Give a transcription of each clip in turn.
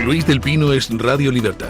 Luis del Pino es Radio Libertad.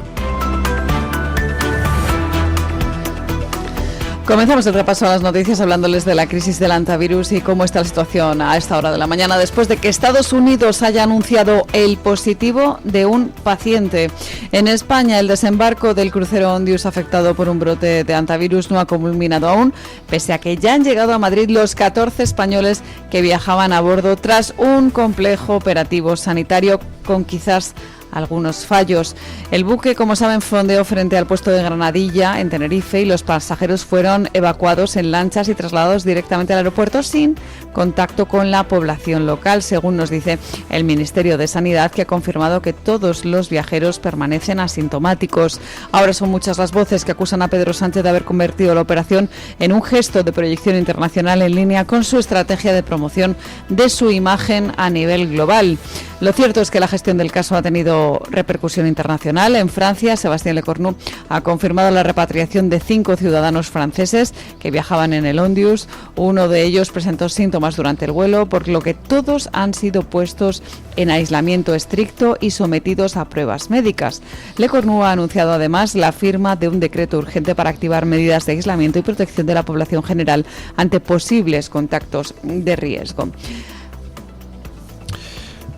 Comenzamos el repaso a las noticias hablándoles de la crisis del hantavirus y cómo está la situación a esta hora de la mañana después de que Estados Unidos haya anunciado el positivo de un paciente. En España, el desembarco del crucero Ondius afectado por un brote de hantavirus no ha culminado aún, pese a que ya han llegado a Madrid los 14 españoles que viajaban a bordo tras un complejo operativo sanitario con quizás algunos fallos. El buque, como saben, fondeó frente al puesto de Granadilla, en Tenerife, y los pasajeros fueron evacuados en lanchas y trasladados directamente al aeropuerto sin contacto con la población local, según nos dice el Ministerio de Sanidad, que ha confirmado que todos los viajeros permanecen asintomáticos. Ahora son muchas las voces que acusan a Pedro Sánchez de haber convertido la operación en un gesto de proyección internacional en línea con su estrategia de promoción de su imagen a nivel global. Lo cierto es que la gestión del caso ha tenido repercusión internacional. En Francia, Sébastien Lecornu ha confirmado la repatriación de 5 ciudadanos franceses que viajaban en el Ondius. Uno de ellos presentó síntomas durante el vuelo, por lo que todos han sido puestos en aislamiento estricto y sometidos a pruebas médicas. Lecornu ha anunciado además la firma de un decreto urgente para activar medidas de aislamiento y protección de la población general ante posibles contactos de riesgo.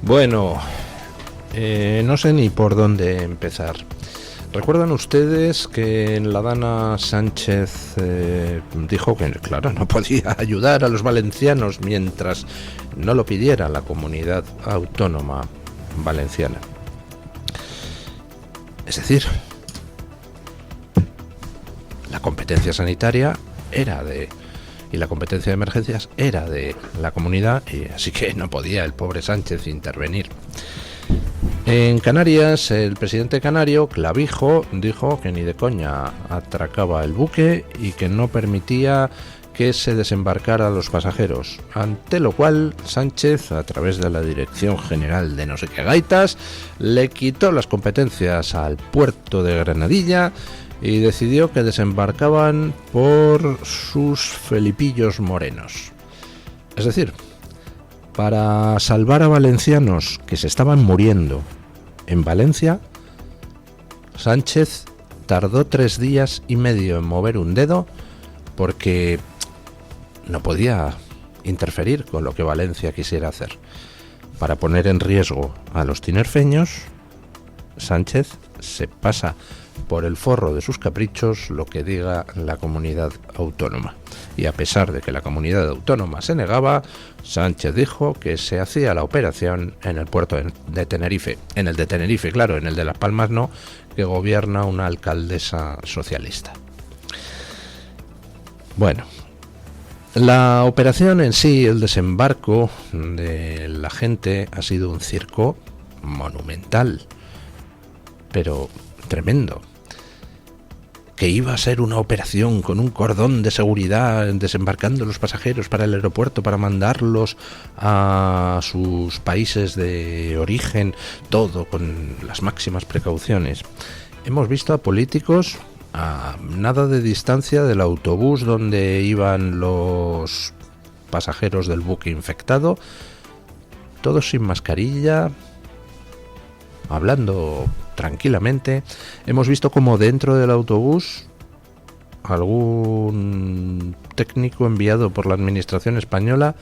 Bueno, no sé ni por dónde empezar. ¿Recuerdan ustedes que la Dana Sánchez dijo que, claro, no podía ayudar a los valencianos mientras no lo pidiera la comunidad autónoma valenciana? Es decir, la competencia sanitaria y la competencia de emergencias era de la comunidad, y así que no podía el pobre Sánchez intervenir. En Canarias, el presidente canario, Clavijo, dijo que ni de coña atracaba el buque y que no permitía que se desembarcara a los pasajeros, ante lo cual Sánchez, a través de la Dirección General de no sé qué gaitas, le quitó las competencias al puerto de Granadilla y decidió que desembarcaban por sus felipillos morenos. Es decir, para salvar a valencianos que se estaban muriendo en Valencia, Sánchez tardó 3 días y medio en mover un dedo porque no podía interferir con lo que Valencia quisiera hacer. Para poner en riesgo a los tinerfeños, Sánchez se pasa por el forro de sus caprichos lo que diga la comunidad autónoma. Y a pesar de que la comunidad autónoma se negaba, Sánchez dijo que se hacía la operación en el puerto de Tenerife. En el de Tenerife, claro, en el de Las Palmas no, que gobierna una alcaldesa socialista. Bueno, la operación en sí, el desembarco de la gente, ha sido un circo monumental, pero tremendo. Que iba a ser una operación con un cordón de seguridad desembarcando los pasajeros para el aeropuerto para mandarlos a sus países de origen, todo con las máximas precauciones. Hemos visto a políticos a nada de distancia del autobús donde iban los pasajeros del buque infectado, todos sin mascarilla, hablando tranquilamente. Hemos visto como dentro del autobús algún técnico enviado por la administración española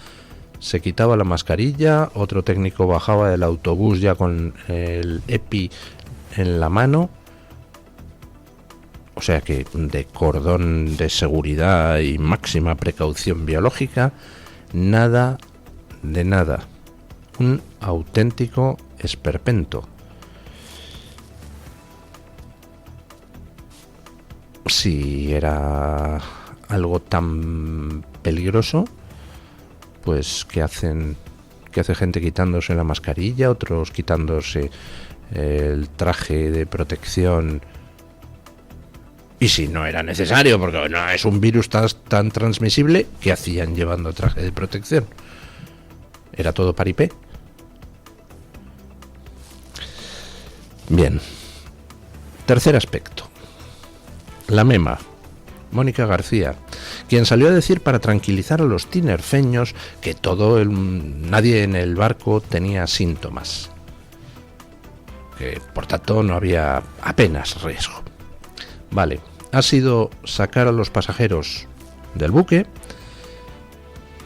se quitaba la mascarilla, otro técnico bajaba del autobús ya con el EPI en la mano. O sea que de cordón de seguridad y máxima precaución biológica, nada de nada. Un auténtico esperpento. Si era algo tan peligroso, pues ¿qué hace gente quitándose la mascarilla, otros quitándose el traje de protección? Y si no era necesario, porque no es un virus tan transmisible, ¿qué hacían llevando traje de protección? ¿Era todo paripé? Bien. Tercer aspecto. La mema, Mónica García, quien salió a decir para tranquilizar a los tinerfeños que nadie en el barco tenía síntomas. que por tanto no había apenas riesgo. Vale, ha sido sacar a los pasajeros del buque,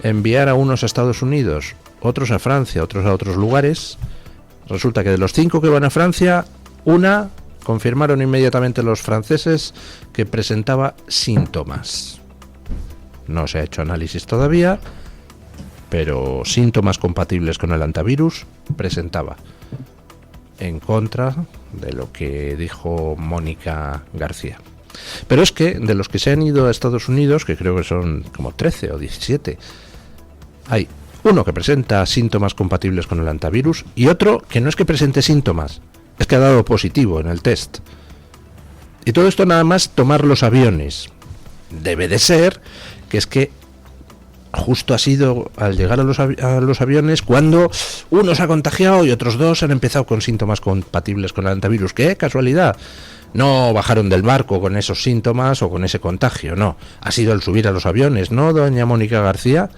enviar a unos a Estados Unidos, otros a Francia, otros a otros lugares. Resulta que de los 5 que van a Francia, una confirmaron inmediatamente los franceses que presentaba síntomas. No se ha hecho análisis todavía, pero síntomas compatibles con el antivirus presentaba, en contra de lo que dijo Mónica García. Pero es que de los que se han ido a Estados Unidos, que creo que son como 13 o 17, hay uno que presenta síntomas compatibles con el antivirus y otro que no es que presente síntomas, es que ha dado positivo en el test. Y todo esto nada más tomar los aviones. Debe de ser que es que justo ha sido al llegar a los aviones cuando uno se ha contagiado y otros 2 han empezado con síntomas compatibles con el antivirus. ¡Qué casualidad! No bajaron del barco con esos síntomas o con ese contagio, no. Ha sido el subir a los aviones, ¿no, doña Mónica García?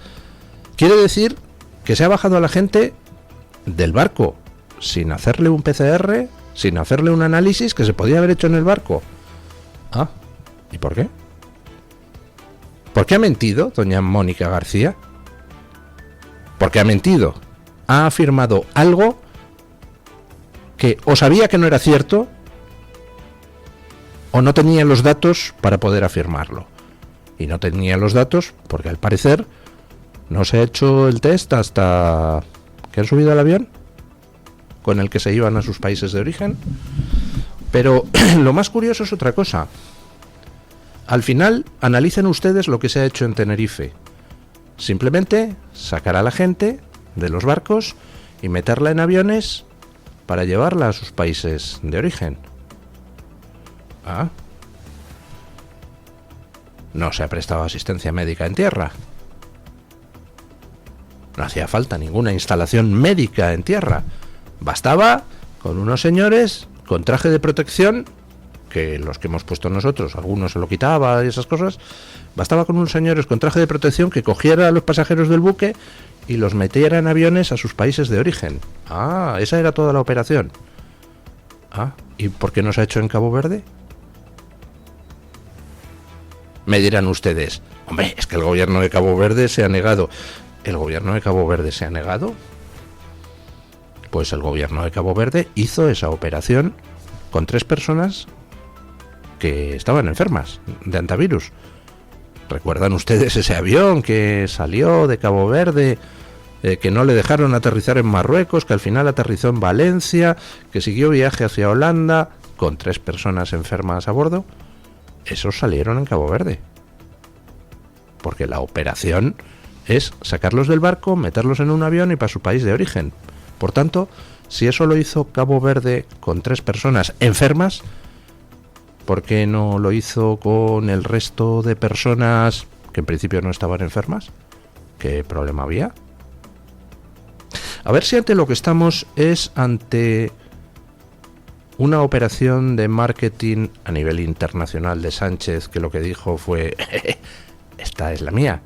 Quiere decir que se ha bajado a la gente del barco sin hacerle un PCR, sin hacerle un análisis que se podía haber hecho en el barco. Ah, ¿y por qué? ¿Por qué ha mentido doña Mónica García? ¿Por qué ha mentido? Ha afirmado algo que o sabía que no era cierto o no tenía los datos para poder afirmarlo. Y no tenía los datos porque al parecer no se ha hecho el test hasta que han subido al avión con el que se iban a sus países de origen. Pero lo más curioso es otra cosa. Al final, analicen ustedes lo que se ha hecho en Tenerife. Simplemente sacar a la gente de los barcos y meterla en aviones para llevarla a sus países de origen. Ah. No se ha prestado asistencia médica en tierra. No hacía falta ninguna instalación médica en tierra. Bastaba con unos señores con traje de protección, que los que hemos puesto nosotros, algunos se lo quitaba y esas cosas. Bastaba con unos señores con traje de protección que cogiera a los pasajeros del buque y los metiera en aviones a sus países de origen. Ah, esa era toda la operación. Ah, ¿y por qué no se ha hecho en Cabo Verde? Me dirán ustedes, hombre, es que el gobierno de Cabo Verde se ha negado. ¿El gobierno de Cabo Verde se ha negado? Pues el gobierno de Cabo Verde hizo esa operación con 3 personas que estaban enfermas de antivirus. ¿Recuerdan ustedes ese avión que salió de Cabo Verde, que no le dejaron aterrizar en Marruecos, que al final aterrizó en Valencia, que siguió viaje hacia Holanda con 3 personas enfermas a bordo? Esos salieron en Cabo Verde. Porque la operación es sacarlos del barco, meterlos en un avión y para su país de origen. Por tanto, si eso lo hizo Cabo Verde con 3 personas enfermas, ¿por qué no lo hizo con el resto de personas que en principio no estaban enfermas? ¿Qué problema había? A ver si ante lo que estamos es ante una operación de marketing a nivel internacional de Sánchez, que lo que dijo fue: esta es la mía.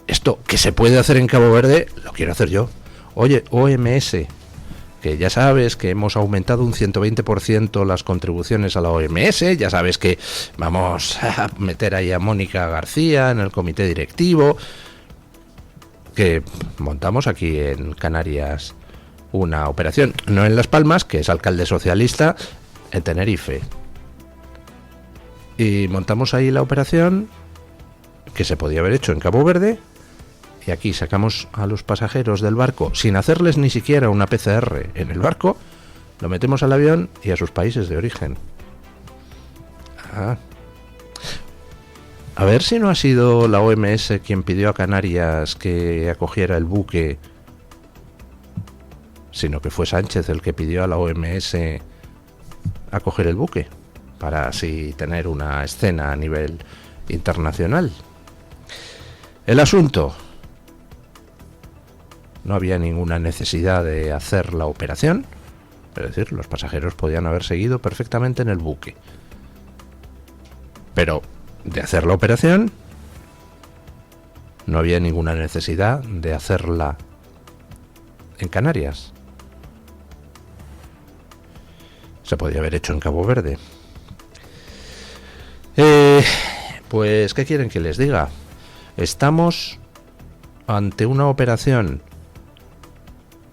Esto que se puede hacer en Cabo Verde, lo quiero hacer yo. Oye, OMS, que ya sabes que hemos aumentado un 120% las contribuciones a la OMS, ya sabes que vamos a meter ahí a Mónica García en el comité directivo, que montamos aquí en Canarias una operación, no en Las Palmas, que es alcalde socialista, en Tenerife. Y montamos ahí la operación que se podía haber hecho en Cabo Verde, y aquí sacamos a los pasajeros del barco sin hacerles ni siquiera una PCR en el barco, lo metemos al avión y a sus países de origen. Ah. A ver si no ha sido la OMS quien pidió a Canarias que acogiera el buque, sino que fue Sánchez el que pidió a la OMS acoger el buque, para así tener una escena a nivel internacional. El asunto: no había ninguna necesidad de hacer la operación, es decir, los pasajeros podían haber seguido perfectamente en el buque. Pero de hacer la operación no había ninguna necesidad de hacerla en Canarias. Se podía haber hecho en Cabo Verde. Pues, ¿qué quieren que les diga? Estamos ante una operación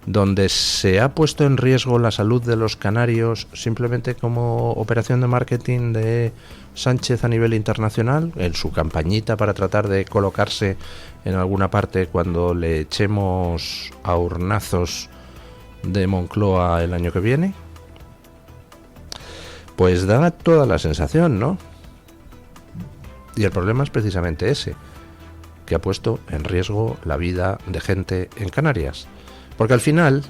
donde se ha puesto en riesgo la salud de los canarios simplemente como operación de marketing de Sánchez a nivel internacional, en su campañita para tratar de colocarse en alguna parte cuando le echemos a hornazos de Moncloa el año que viene. Pues da toda la sensación, ¿no? Y el problema es precisamente ese, que ha puesto en riesgo la vida de gente en Canarias. Porque al final,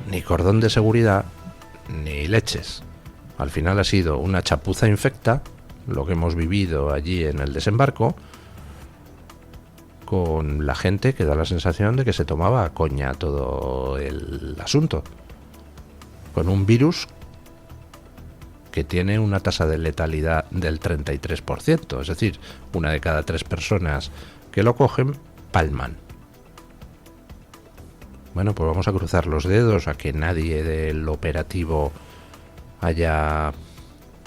ni cordón de seguridad, ni leches. Al final ha sido una chapuza infecta, lo que hemos vivido allí en el desembarco, con la gente que da la sensación de que se tomaba a coña todo el asunto. Con un virus que tiene una tasa de letalidad del 33%, es decir, una de cada 3 personas que lo cogen, palman. Bueno, pues vamos a cruzar los dedos a que nadie del operativo haya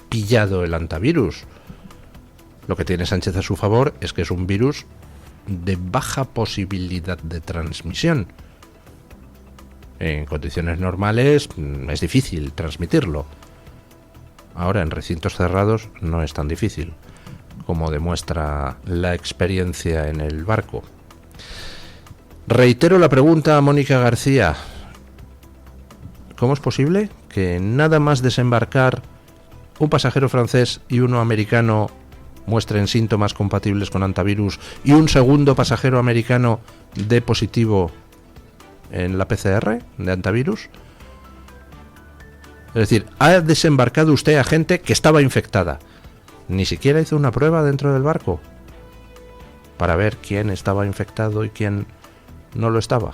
pillado el antivirus. Lo que tiene Sánchez a su favor es que es un virus de baja posibilidad de transmisión. En condiciones normales es difícil transmitirlo. Ahora en recintos cerrados no es tan difícil, como demuestra la experiencia en el barco. Reitero la pregunta a Mónica García. ¿Cómo es posible que nada más desembarcar un pasajero francés y uno americano muestren síntomas compatibles con antivirus y un segundo pasajero americano dé positivo en la PCR de antivirus? Es decir, ha desembarcado usted a gente que estaba infectada. Ni siquiera hizo una prueba dentro del barco para ver quién estaba infectado y quién no lo estaba.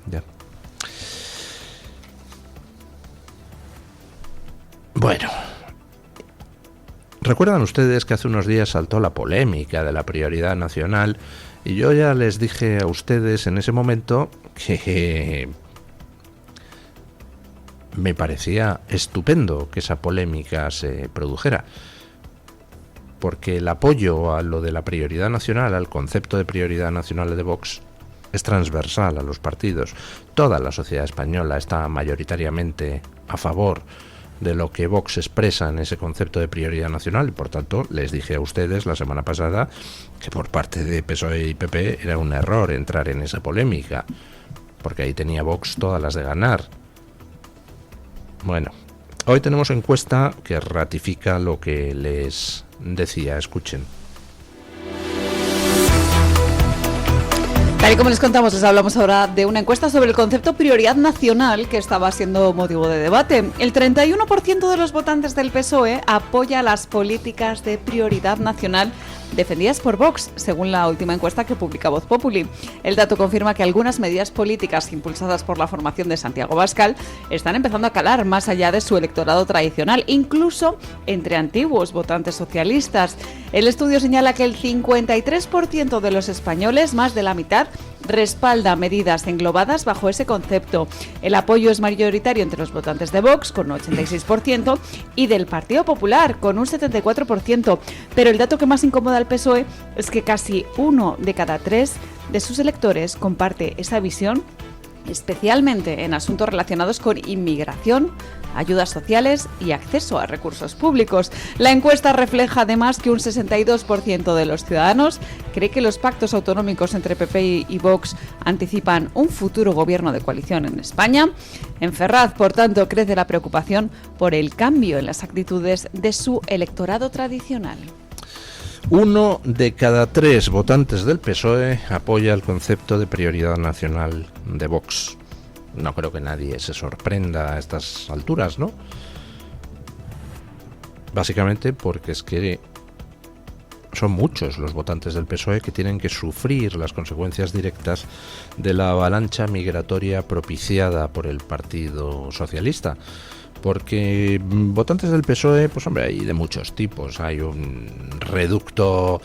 Ya. Bueno. ¿Recuerdan ustedes que hace unos días saltó la polémica de la prioridad nacional? Y yo ya les dije a ustedes en ese momento que me parecía estupendo que esa polémica se produjera, porque el apoyo a lo de la prioridad nacional, al concepto de prioridad nacional de Vox, es transversal a los partidos. Toda la sociedad española está mayoritariamente a favor de lo que Vox expresa en ese concepto de prioridad nacional, y por tanto les dije a ustedes la semana pasada que por parte de PSOE y PP era un error entrar en esa polémica, porque ahí tenía Vox todas las de ganar. Bueno, hoy tenemos encuesta que ratifica lo que les decía. Escuchen. Tal y como les contamos, les hablamos ahora de una encuesta sobre el concepto prioridad nacional que estaba siendo motivo de debate. El 31% de los votantes del PSOE apoya las políticas de prioridad nacional defendidas por Vox, según la última encuesta que publica Voz Populi. El dato confirma que algunas medidas políticas impulsadas por la formación de Santiago Abascal están empezando a calar más allá de su electorado tradicional, incluso entre antiguos votantes socialistas. El estudio señala que el 53% de los españoles, más de la mitad, respalda medidas englobadas bajo ese concepto. El apoyo es mayoritario entre los votantes de Vox, con un 86%, y del Partido Popular, con un 74%. Pero el dato que más incomoda al PSOE es que casi 1 de cada 3 de sus electores comparte esa visión, especialmente en asuntos relacionados con inmigración, ayudas sociales y acceso a recursos públicos. La encuesta refleja además que un 62% de los ciudadanos cree que los pactos autonómicos entre PP y Vox anticipan un futuro gobierno de coalición en España. En Ferraz, por tanto, crece la preocupación por el cambio en las actitudes de su electorado tradicional. 1 de cada 3 votantes del PSOE apoya el concepto de prioridad nacional de Vox. No creo que nadie se sorprenda a estas alturas, ¿no? Básicamente porque es que son muchos los votantes del PSOE que tienen que sufrir las consecuencias directas de la avalancha migratoria propiciada por el Partido Socialista. Porque votantes del PSOE, pues hombre, hay de muchos tipos. Hay un reducto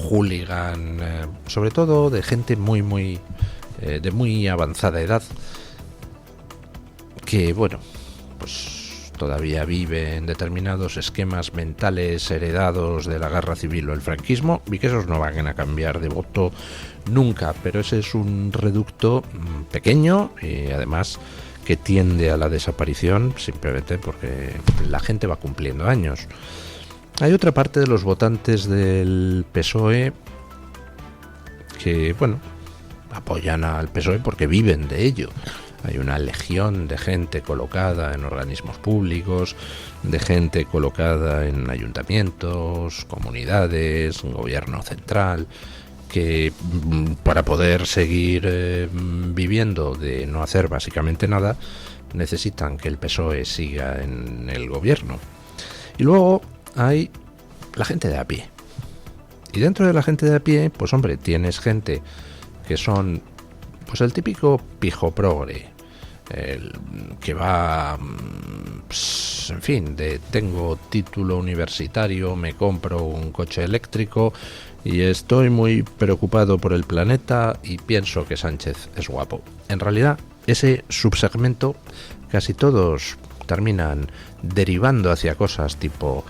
hooligan, sobre todo de gente de muy avanzada edad, que, bueno, pues todavía vive en determinados esquemas mentales heredados de la guerra civil o el franquismo, y que esos no van a cambiar de voto nunca, pero ese es un reducto pequeño y además que tiende a la desaparición simplemente porque la gente va cumpliendo años. Hay otra parte de los votantes del PSOE que, bueno, apoyan al PSOE porque viven de ello. Hay una legión de gente colocada en organismos públicos, de gente colocada en ayuntamientos, comunidades, gobierno central, que para poder seguir viviendo de no hacer básicamente nada, necesitan que el PSOE siga en el gobierno. Y luego hay la gente de a pie. Y dentro de la gente de a pie, pues hombre, tienes gente que son pues el típico pijo progre, el que va, pues, en fin, de tengo título universitario, me compro un coche eléctrico y estoy muy preocupado por el planeta y pienso que Sánchez es guapo. En realidad, ese subsegmento casi todos terminan derivando hacia cosas tipo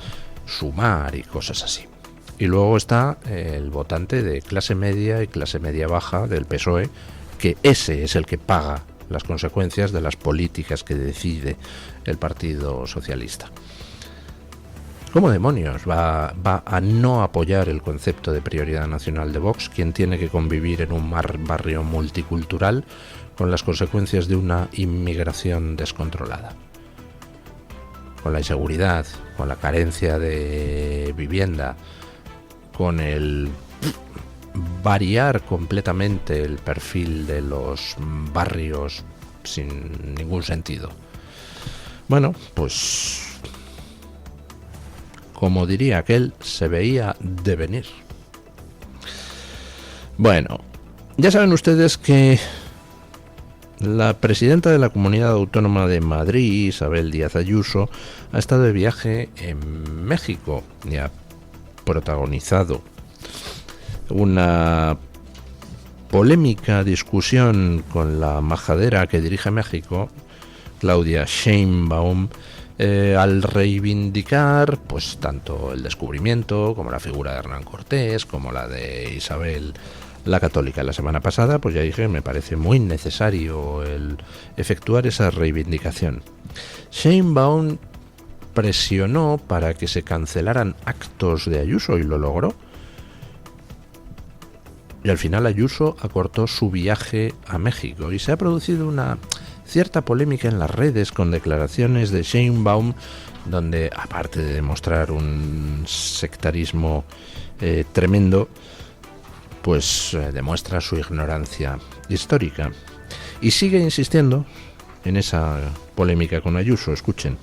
Sumar y cosas así. Y luego está el votante de clase media y clase media baja del PSOE, que ese es el que paga las consecuencias de las políticas que decide el Partido Socialista. ¿Cómo demonios va a no apoyar el concepto de prioridad nacional de Vox quien tiene que convivir en un barrio multicultural con las consecuencias de una inmigración descontrolada? Con la inseguridad, con la carencia de vivienda, con el variar completamente el perfil de los barrios sin ningún sentido. Bueno, pues como diría aquel, se veía de venir. Bueno, ya saben ustedes que la presidenta de la Comunidad Autónoma de Madrid, Isabel Díaz Ayuso, ha estado de viaje en México y ha protagonizado una polémica discusión con la majadera que dirige México, Claudia Sheinbaum, al reivindicar pues tanto el descubrimiento como la figura de Hernán Cortés como la de Isabel la Católica. La semana pasada pues ya dije, me parece muy necesario el efectuar esa reivindicación. Sheinbaum presionó para que se cancelaran actos de Ayuso y lo logró. Y al final Ayuso acortó su viaje a México y se ha producido una cierta polémica en las redes con declaraciones de Sheinbaum donde, aparte de demostrar un sectarismo tremendo, pues demuestra su ignorancia histórica y sigue insistiendo en esa polémica con Ayuso. Escuchen.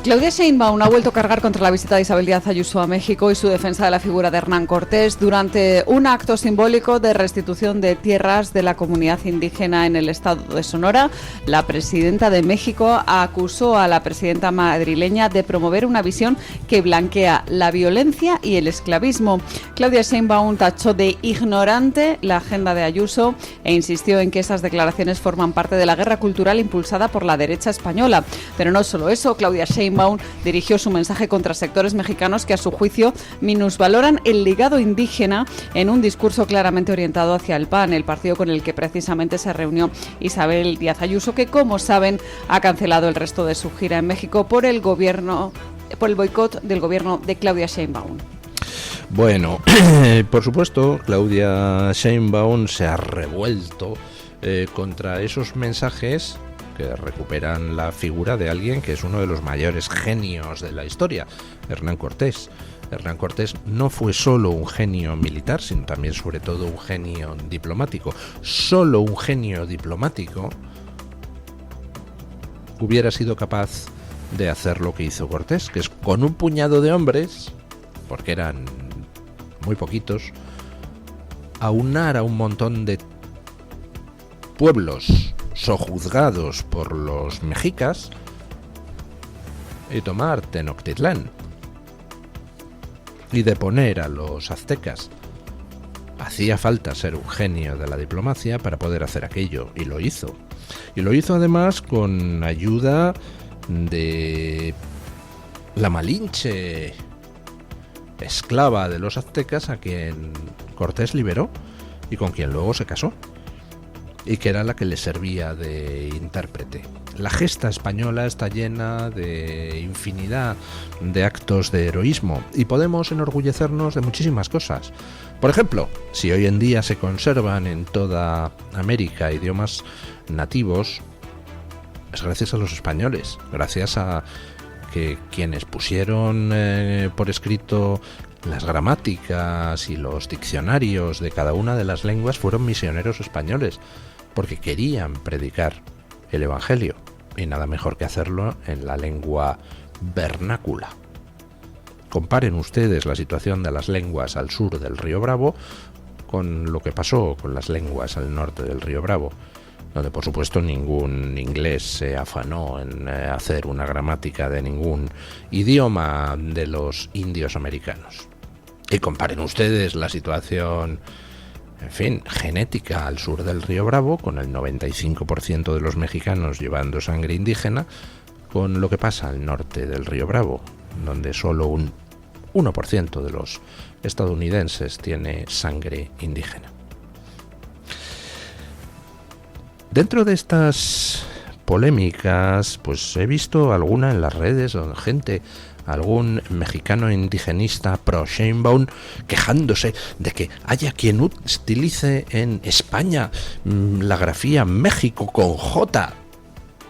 Claudia Sheinbaum ha vuelto a cargar contra la visita de Isabel Díaz Ayuso a México y su defensa de la figura de Hernán Cortés durante un acto simbólico de restitución de tierras de la comunidad indígena en el estado de Sonora. La presidenta de México acusó a la presidenta madrileña de promover una visión que blanquea la violencia y el esclavismo. Claudia Sheinbaum tachó de ignorante la agenda de Ayuso e insistió en que esas declaraciones forman parte de la guerra cultural impulsada por la derecha española. Pero no solo eso, Claudia Sheinbaum dirigió su mensaje contra sectores mexicanos que a su juicio minusvaloran el legado indígena en un discurso claramente orientado hacia el PAN, el partido con el que precisamente se reunió Isabel Díaz Ayuso, que como saben ha cancelado el resto de su gira en México por el boicot del gobierno de Claudia Sheinbaum. Bueno, por supuesto, Claudia Sheinbaum se ha revuelto contra esos mensajes que recuperan la figura de alguien que es uno de los mayores genios de la historia, Hernán Cortés. Hernán Cortés no fue solo un genio militar, sino también sobre todo un genio diplomático. Solo un genio diplomático hubiera sido capaz de hacer lo que hizo Cortés, que es con un puñado de hombres, porque eran muy poquitos, aunar a un montón de pueblos sojuzgados por los mexicas y tomar Tenochtitlán y deponer a los aztecas, hacía falta ser un genio de la diplomacia para poder hacer aquello, y lo hizo. Y lo hizo además con ayuda de la Malinche, esclava de los aztecas, a quien Cortés liberó y con quien luego se casó, y que era la que le servía de intérprete. La gesta española está llena de infinidad de actos de heroísmo y podemos enorgullecernos de muchísimas cosas. Por ejemplo, si hoy en día se conservan en toda América idiomas nativos, es gracias a los españoles, gracias a que quienes pusieron por escrito las gramáticas y los diccionarios de cada una de las lenguas fueron misioneros españoles, porque querían predicar el Evangelio, y nada mejor que hacerlo en la lengua vernácula. Comparen ustedes la situación de las lenguas al sur del río Bravo con lo que pasó con las lenguas al norte del río Bravo, donde por supuesto ningún inglés se afanó en hacer una gramática de ningún idioma de los indios americanos. Y comparen ustedes la situación, en fin, genética al sur del río Bravo, con el 95% de los mexicanos llevando sangre indígena, con lo que pasa al norte del río Bravo, donde solo un 1% de los estadounidenses tiene sangre indígena. Dentro de estas polémicas, pues he visto alguna en las redes donde gente, algún mexicano indigenista pro Sheinbaum, quejándose de que haya quien utilice en España la grafía México con J.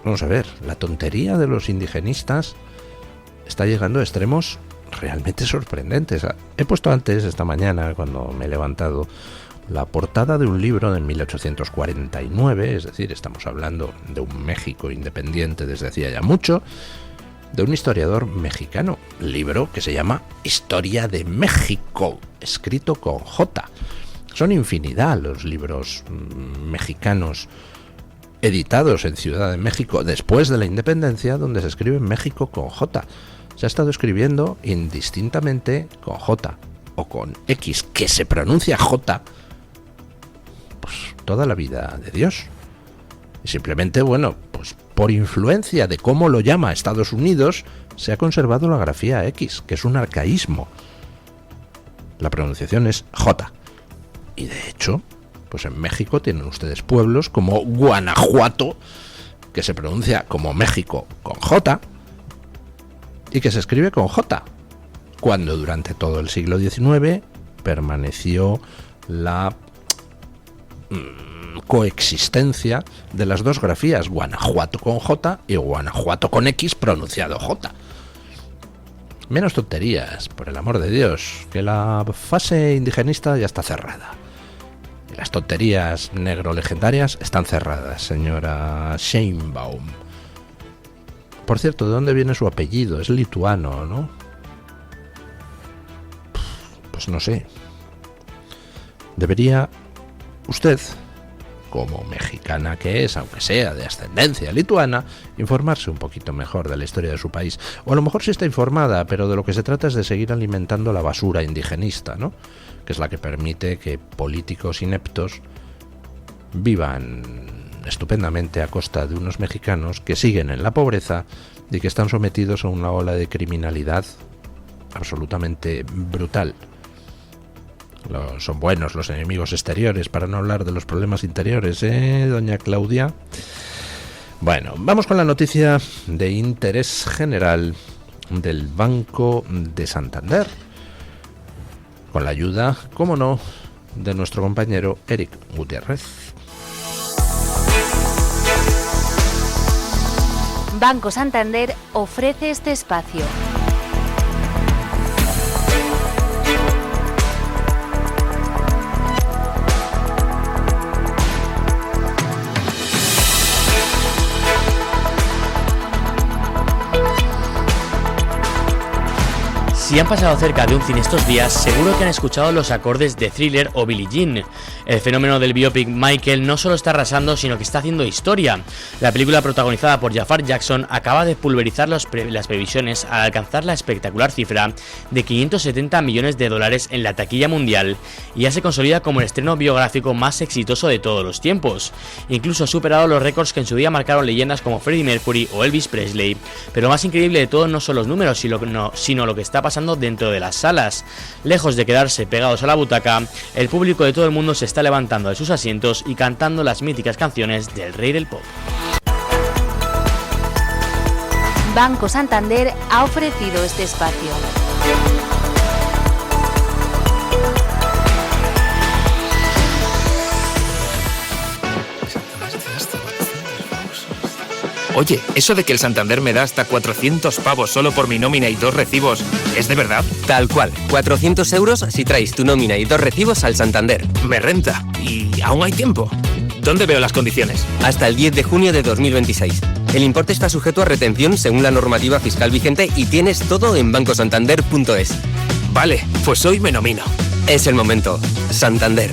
Vamos a ver, la tontería de los indigenistas está llegando a extremos realmente sorprendentes. He puesto antes, esta mañana, cuando me he levantado, la portada de un libro de 1849, es decir, estamos hablando de un México independiente desde hacía ya mucho, de un historiador mexicano, libro que se llama Historia de México, escrito con J. Son infinidad los libros mexicanos editados en Ciudad de México después de la independencia, donde se escribe México con J. Se ha estado escribiendo indistintamente con J o con X, que se pronuncia J, pues toda la vida de Dios. Y simplemente, bueno, pues por influencia de cómo lo llama Estados Unidos, se ha conservado la grafía X, que es un arcaísmo. La pronunciación es J. Y de hecho, pues en México tienen ustedes pueblos como Guanajuato, que se pronuncia como México con J, y que se escribe con J, cuando durante todo el siglo XIX permaneció la coexistencia de las dos grafías, Guanajuato con J y Guanajuato con X pronunciado J. Menos tonterías, por el amor de Dios, que la fase indigenista ya está cerrada. Y las tonterías negro-legendarias están cerradas, señora Sheinbaum. Por cierto, ¿de dónde viene su apellido? Es lituano, ¿no? Pues no sé. Debería usted, como mexicana que es, aunque sea de ascendencia lituana, informarse un poquito mejor de la historia de su país. O a lo mejor sí está informada, pero de lo que se trata es de seguir alimentando la basura indigenista, ¿no? Que es la que permite que políticos ineptos vivan estupendamente a costa de unos mexicanos que siguen en la pobreza y que están sometidos a una ola de criminalidad absolutamente brutal. Son buenos los enemigos exteriores, para no hablar de los problemas interiores, doña Claudia? Bueno, vamos con la noticia de interés general del Banco de Santander, con la ayuda, cómo no, de nuestro compañero Eric Gutiérrez. Banco Santander ofrece este espacio. Si han pasado cerca de un cine estos días, seguro que han escuchado los acordes de Thriller o Billie Jean. El fenómeno del biopic Michael no solo está arrasando, sino que está haciendo historia. La película protagonizada por Jafar Jackson acaba de pulverizar las previsiones al alcanzar la espectacular cifra de $570 millones en la taquilla mundial y ya se consolida como el estreno biográfico más exitoso de todos los tiempos. Incluso ha superado los récords que en su día marcaron leyendas como Freddie Mercury o Elvis Presley. Pero lo más increíble de todo no son los números, sino lo que está pasando dentro de las salas. Lejos de quedarse pegados a la butaca, el público de todo el mundo se está levantando de sus asientos y cantando las míticas canciones del rey del pop. Banco Santander ha ofrecido este espacio. Oye, eso de que el Santander me da hasta 400 pavos solo por mi nómina y 2 recibos, ¿es de verdad? Tal cual, 400 euros si traes tu nómina y 2 recibos al Santander. Me renta. ¿Y aún hay tiempo? ¿Dónde veo las condiciones? Hasta el 10 de junio de 2026. El importe está sujeto a retención según la normativa fiscal vigente y tienes todo en bancosantander.es. Vale, pues hoy me nomino. Es el momento. Santander.